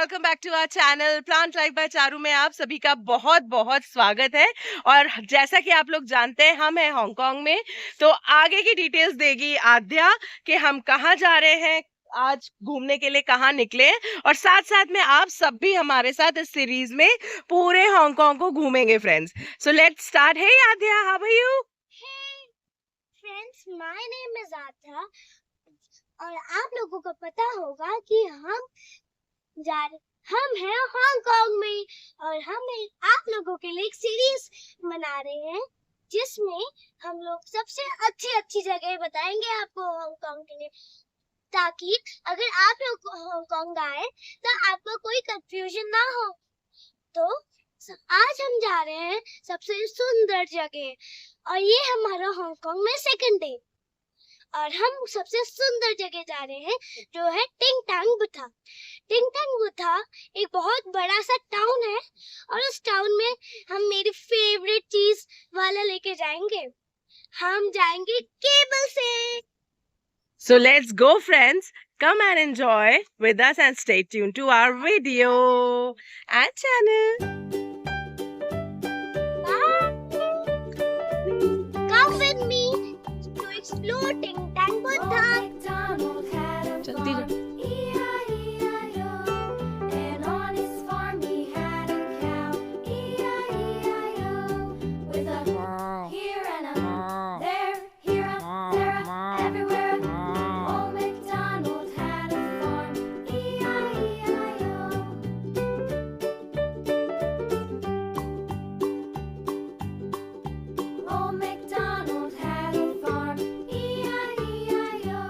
Welcome back to our channel plant life by Charu में आप सभी का बहुत बहुत स्वागत है। और जैसा कि आप लोग जानते हैं हम हैं हांगकांग में, तो आगे की डिटेल्स देगी आद्या कि हम कहाँ जा रहे हैं, आज घूमने के लिए कहाँ निकले, और साथ साथ में आप सब भी हमारे साथ इस सीरीज में पूरे हांगकांग को घूमेंगे friends. So let's start. Hey Aadya, how are you? Hey friends, my name is Adha और आप लोगों को पता होगा कि हम हैं हांगकांग में और हम आप लोगों के लिए एक सीरीज बना रहे हैं जिसमें हम लोग सबसे अच्छी अच्छी जगह बताएंगे आपको हांगकांग के लिए, ताकि अगर आप लोग हांगकांग आए तो आपको कोई कंफ्यूजन ना हो। तो आज हम जा रहे हैं सबसे सुंदर जगह और ये हमारा हांगकांग में सेकंड डे और हम सबसे सुंदर जगह जा रहे हैं जो है टिंग टांग बुथा। टिंग टांग बुथा एक बहुत बड़ा सा टाउन है और उस टाउन में हम मेरी फेवरेट चीज वाला लेके जाएंगे। हम जाएंगे केबल से। So let's go friends, come and enjoy with us and stay tuned to our video and channel. Come with me to explore Ting Tang Buddha. जल्दी And on his farm he had a cow, E-I-E-I-O, with a here and a there, here a there a everywhere. Old MacDonald had a farm, E-I-E-I-O. Old MacDonald had a farm, E-I-E-I-O,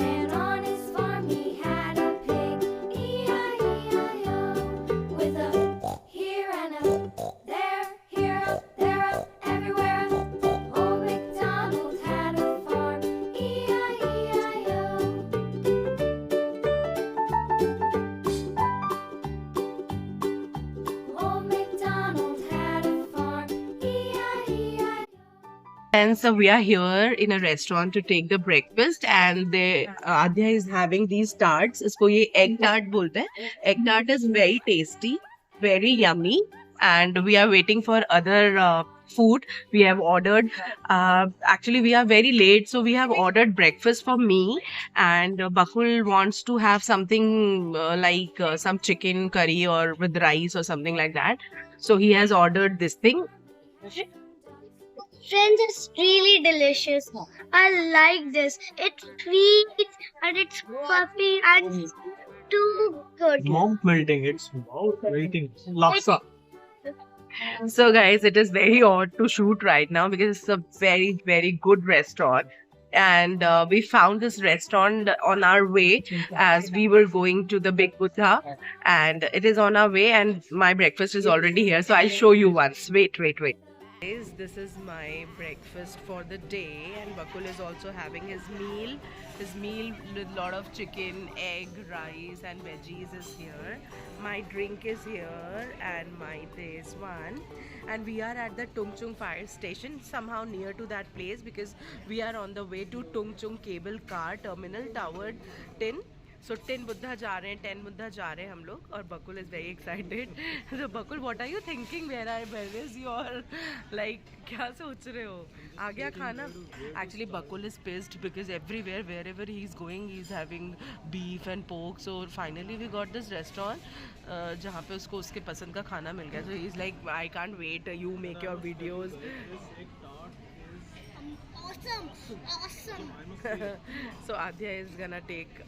and on his farm he had a pig, E-I-E-I-O, with a here and a there, here a there a everywhere. Old MacDonald had a farm, E-I-E-I-O. Old MacDonald had a farm, E-I-E-I-O. And so we are here in a restaurant to take the breakfast, and Adya is having these tarts. इसको ये egg tart बोलते हैं. Egg tart is very tasty, very yummy, and we are waiting for other food. We have ordered. Actually, we are very late, so we have ordered breakfast for me, and Bakul wants to have something like some chicken curry or with rice or something like that. So he has ordered this thing. Friends, it's really delicious. I like this. It's sweet and it's fluffy and it's too good. Mouth melting, it's mouth melting. Laksa. So guys, it is very odd to shoot right now because it's a very very good restaurant, and we found this restaurant on our way as we were going to the Big Buddha, and it is on our way, and my breakfast is already here, so I'll show you once. Wait. Guys, this is my breakfast for the day, and Bakul is also having his meal. His meal with lot of chicken, egg, rice and veggies is here. My drink is here and my there is one. And we are at the Tung Chung fire station, somehow near to that place because we are on the way to Tung Chung cable car terminal tower 10. So 10 Buddha जा रहे हैं हम लोग, और बकुल is very excited. तो Bakul, what are you thinking, where is your like, क्या सोच रहे हो, आ गया खाना? Actually Bakul is pissed because everywhere wherever he is going he is having beef and pork. So finally we got this restaurant जहाँ पे उसको उसके पसंद का खाना मिल गया. So he is like, I can't wait, you make your videos. Awesome. So Adya is gonna take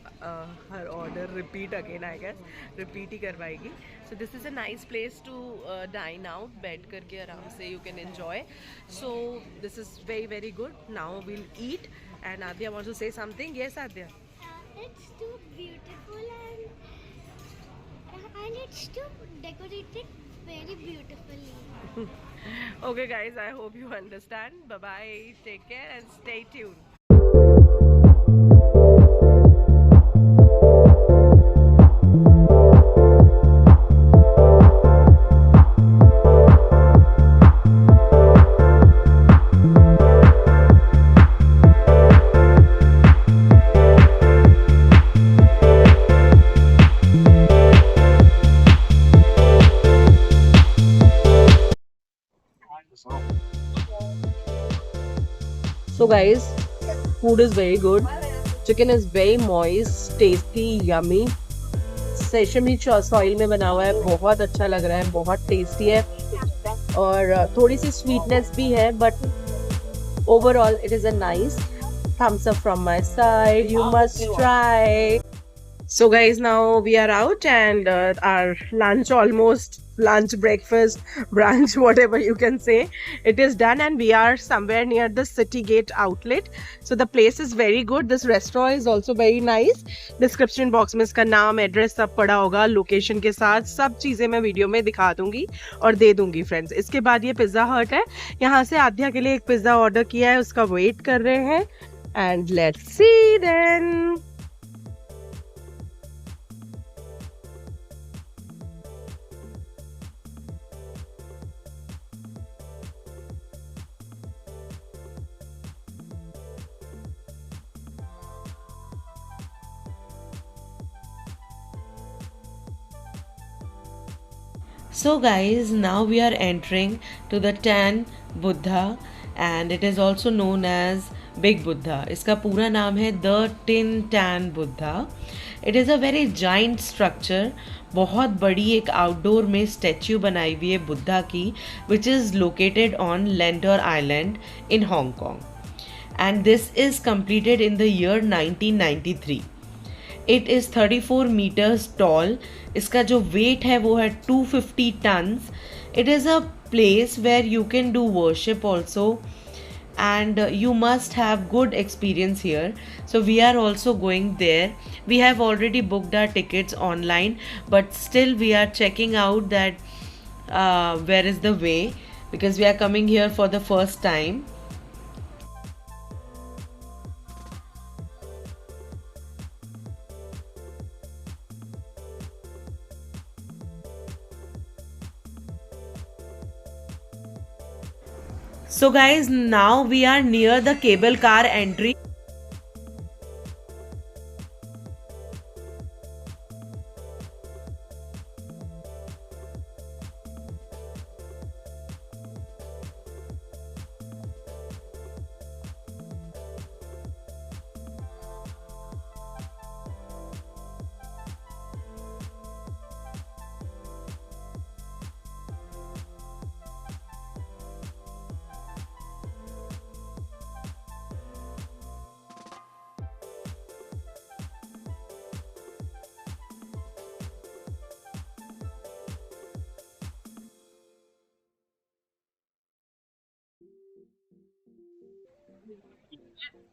her order, repeat again, I guess. Repeat ही करवाएगी. So this is a nice place to dine out. बैठ करके आराम से you can enjoy. So this is very very good. Now we'll eat. And Adya wants to say something. Yes, Adya. It's too beautiful and it's too decorated very beautifully. Okay guys, I hope you understand. Bye bye. Take care and stay tuned. guys, food is very good. Chicken is very moist, tasty, yummy. Sesame oil में बना हुआ है, बहुत अच्छा लग रहा है, बहुत टेस्टी है और थोड़ी सी स्वीटनेस भी है, but overall it is a nice thumbs up from my side. You must try. So guys, now we are out and our lunch, breakfast, brunch, whatever you can say, it is done and we are somewhere near the City Gate outlet. So the place is very good. This restaurant is also very nice. Description box में इसका नाम, address सब पड़ा होगा, location के साथ सब चीज़ें मैं वीडियो में दिखा दूंगी और दे दूंगी फ्रेंड्स. इसके बाद ये पिज़्ज़ा हट है. यहाँ से आध्या के लिए एक पिज़्ज़ा ऑर्डर किया है, उसका वेट कर रहे हैं and let's see then. So guys, now we are entering to the Tan Buddha and it is also known as Big Buddha. इसका पूरा नाम है The Tin Tan Buddha. It is a very giant structure. बहुत बड़ी एक outdoor में statue बनाई हुई है बुद्धा की, which is located on Lentor Island in Hong Kong. And this is completed in the year 1993. It is 34 meters tall. इसका जो weight है वो है 250 tons. It is a place where you can do worship also and you must have good experience here. So we are also going there. We have already booked our tickets online, but still we are checking out that where is the way, because we are coming here for the first time. So guys, now we are near the cable car entry.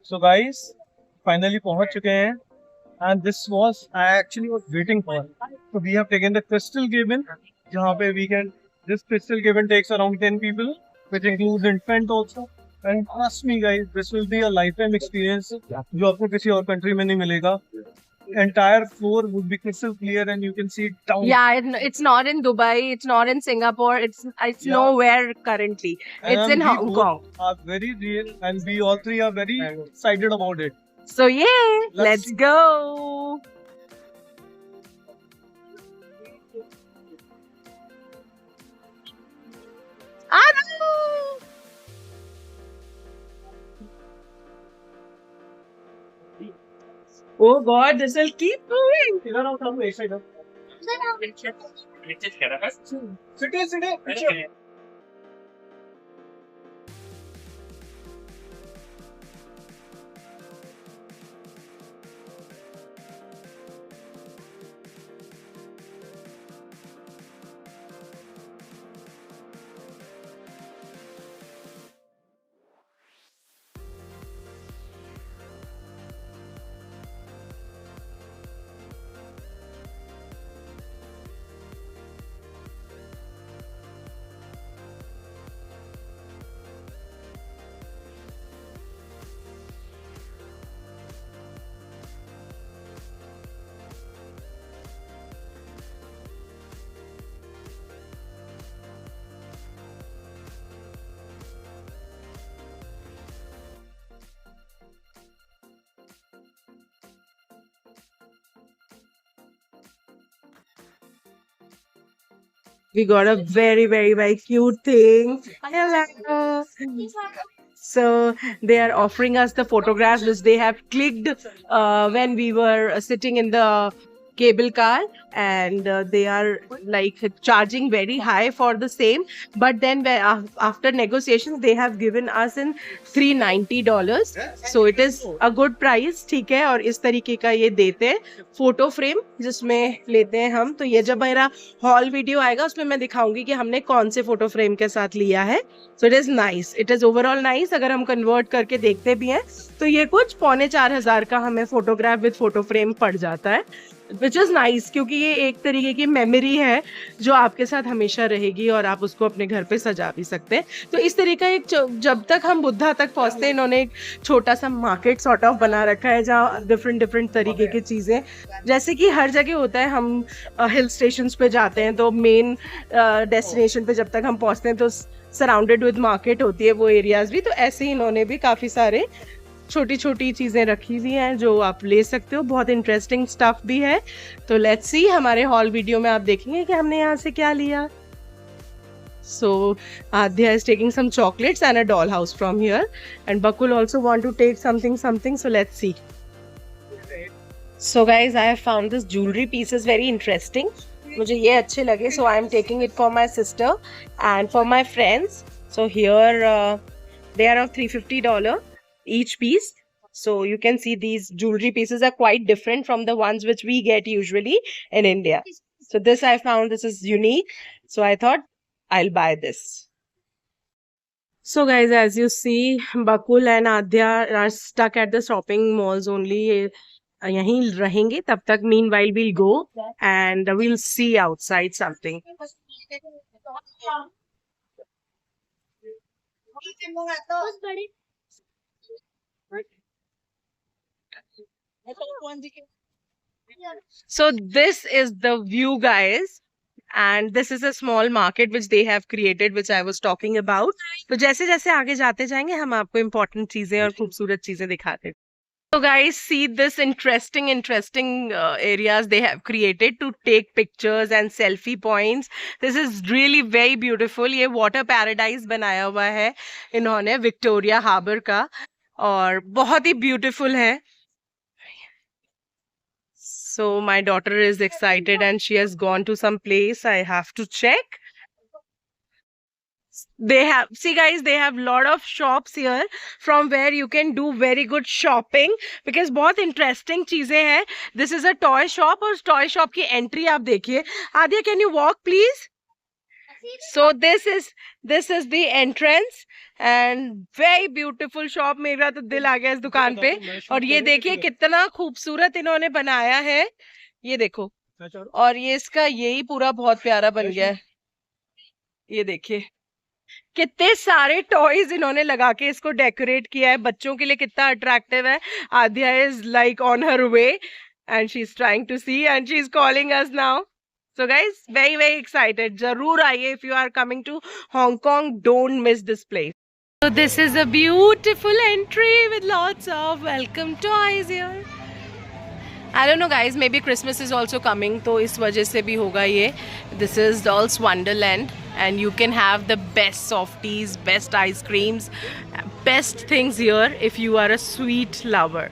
So guys, finally पहुंच चुके हैं and this was I actually was waiting for. So we have taken the Crystal Cabin, जहाँ पे we can, this Crystal Cabin takes around 10 people, which includes infant also. And trust me guys, this will be a lifetime experience जो आपको किसी और country में नहीं मिलेगा. Entire floor would be crystal clear and you can see down. Yeah, it's not in Dubai, it's not in Singapore, it's Yeah. nowhere currently. It's in we Hong both Kong. Are very real and we all three are very excited about it. So yeah, Let's let's go. Anu! Oh God, this will keep moving. Sit. We got a very, very, very cute thing. Hello. So they are offering us the photographs which they have clicked when we were sitting in the cable car, and they are like charging very high for the same, but then after negotiations they have given us in $390, so it is a good price. ठीक है, और इस तरीके का ये देते हैं photo frame जिसमें लेते हैं हम। तो ये जब मेरा हॉल वीडियो आएगा उसमें मैं दिखाऊंगी कि हमने कौन से फोटो फ्रेम के साथ लिया है। So it is nice, it is overall nice. अगर हम कन्वर्ट करके देखते भी हैं तो ये कुछ 4,500 का हमें फोटोग्राफ विद फोटो फ्रेम पड़ जाता है, विच इज़ नाइस, क्योंकि ये एक तरीके की मेमोरी है जो आपके साथ हमेशा रहेगी और आप उसको अपने घर पे सजा भी सकते हैं। तो इस तरीके का एक जब तक हम बुद्धा तक पहुंचते हैं, इन्होंने एक छोटा सा मार्केट सॉर्ट ऑफ बना रखा है जहाँ डिफरेंट तरीके की चीज़ें, जैसे कि हर जगह होता है, हम हिल स्टेशंस पे जाते हैं तो मेन डेस्टिनेशन पे जब तक हम पहुंचते हैं तो सराउंडेड विद मार्केट होती है वो एरियाज भी। तो ऐसे ही इन्होंने भी काफ़ी सारे छोटी छोटी चीज़ें रखी हुई हैं जो आप ले सकते हो, बहुत इंटरेस्टिंग स्टफ भी है। तो लेट्स सी, हमारे हॉल वीडियो में आप देखेंगे कि हमने यहाँ से क्या लिया। सो Adya is taking some chocolates and a dollhouse from here, and Bakul also want to take something. So let's see. So guys, I have found this jewelry pieces very interesting. मुझे ये अच्छे लगे, so I am taking it for my sister and for my friends. So here they are of $350 each piece. So you can see these jewelry pieces are quite different from the ones which we get usually in India. So this I found, this is unique. So I thought I'll buy this. So guys, as you see, Bakul and Adya are stuck at the shopping malls only. यहीं रहेंगे तब तक। Meanwhile we'll go and we'll see outside something. So this is the view guys, and this is a small market which they have created, which I was talking about. तो जैसे जैसे आगे जाते जाएंगे हम आपको important चीजें और खूबसूरत चीजें दिखाते हैं। So guys, see this interesting areas they have created to take pictures and selfie points. This is really very beautiful. ये water paradise बनाया हुआ है इन्होंने विक्टोरिया हार्बर का, और बहुत ही beautiful है। So my daughter is excited and she has gone to some place. I have to check. They have, see guys, they have lot of shops here from where you can do very good shopping, because बहुत interesting चीजें हैं। This is a toy shop, और toy shop की entry आप देखिए। Adya, can you walk please? So this is the entrance and very beautiful shop। मेरा तो दिल आ गया इस दुकान पे। और ये देखिए कितना खूबसूरत इन्होंने बनाया है, ये देखो। और ये इसका यही पूरा बहुत प्यारा बन गया है, ये देखिए कितने सारे टॉयज इन्होंने लगा के इसको डेकोरेट किया है, बच्चों के लिए कितना अट्रैक्टिव है। Adya is like on her way and she is trying to see and she is calling us now. So guys, very excited. जरूर आइए, if you are coming to Hong Kong, don't miss this place. So this is a beautiful entry with lots of welcome toys here. I don't know guys, maybe Christmas is also coming, तो इस वजह से भी होगा ये। This is Doll's Wonderland and you can have the best softies, best ice creams, best things here if you are a sweet lover.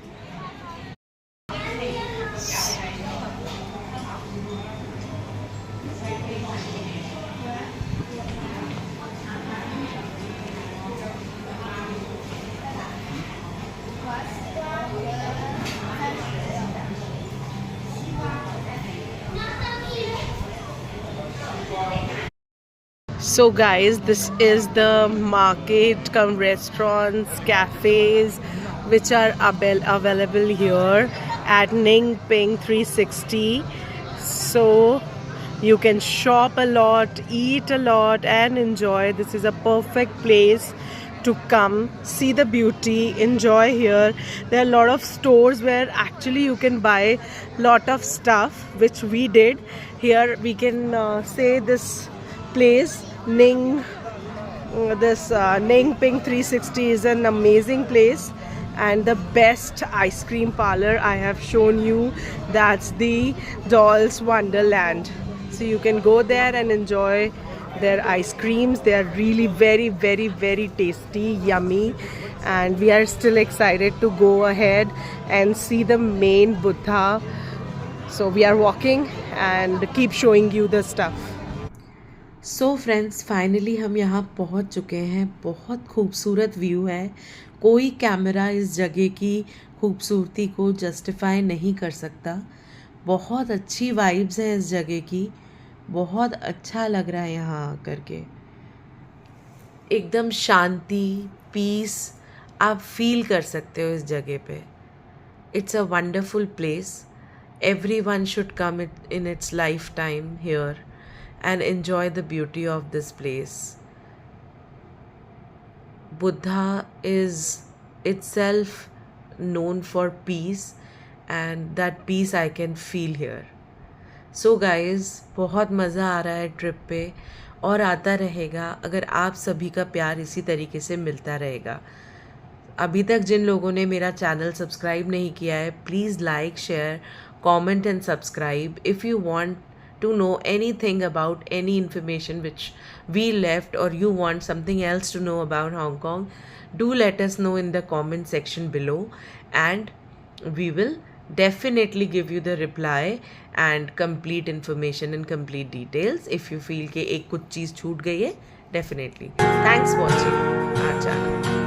So guys, this is the market cum restaurants, cafes which are available here at Ning Ping 360. So you can shop a lot, eat a lot and enjoy. This is a perfect place to come, see the beauty, enjoy here. There are a lot of stores where actually you can buy lot of stuff, which we did. Here we can say this place Ning Ping 360 is an amazing place and the best ice cream parlor I have shown you. That's the Doll's Wonderland. So you can go there and enjoy their ice creams. They are really very tasty, yummy, and we are still excited to go ahead and see the main Buddha. So we are walking and keep showing you the stuff. So friends finally हम यहाँ पहुँच चुके हैं. बहुत खूबसूरत view है. कोई camera इस जगह की खूबसूरती को जस्टिफाई नहीं कर सकता. बहुत अच्छी वाइब्स हैं इस जगह की. बहुत अच्छा लग रहा है यहाँ आकर के. एकदम शांति, पीस आप फील कर सकते हो इस जगह पे. It's a wonderful place. Everyone should come in its lifetime here and enjoy the beauty of this place. Buddha is itself known for peace, and that peace I can feel here. So guys, बहुत मज़ा आ रहा है trip पे और आता रहेगा अगर आप सभी का प्यार इसी तरीके से मिलता रहेगा. अभी तक जिन लोगों ने मेरा चैनल सब्सक्राइब नहीं किया है, please like, share, comment and subscribe. If you want to know anything about any information which we left, or you want something else to know about Hong Kong, do let us know in the comment section below, and we will definitely give you the reply and complete information and complete details. If you feel कि एक कुछ चीज़ छूट गई है, definitely. Thanks watching our channel.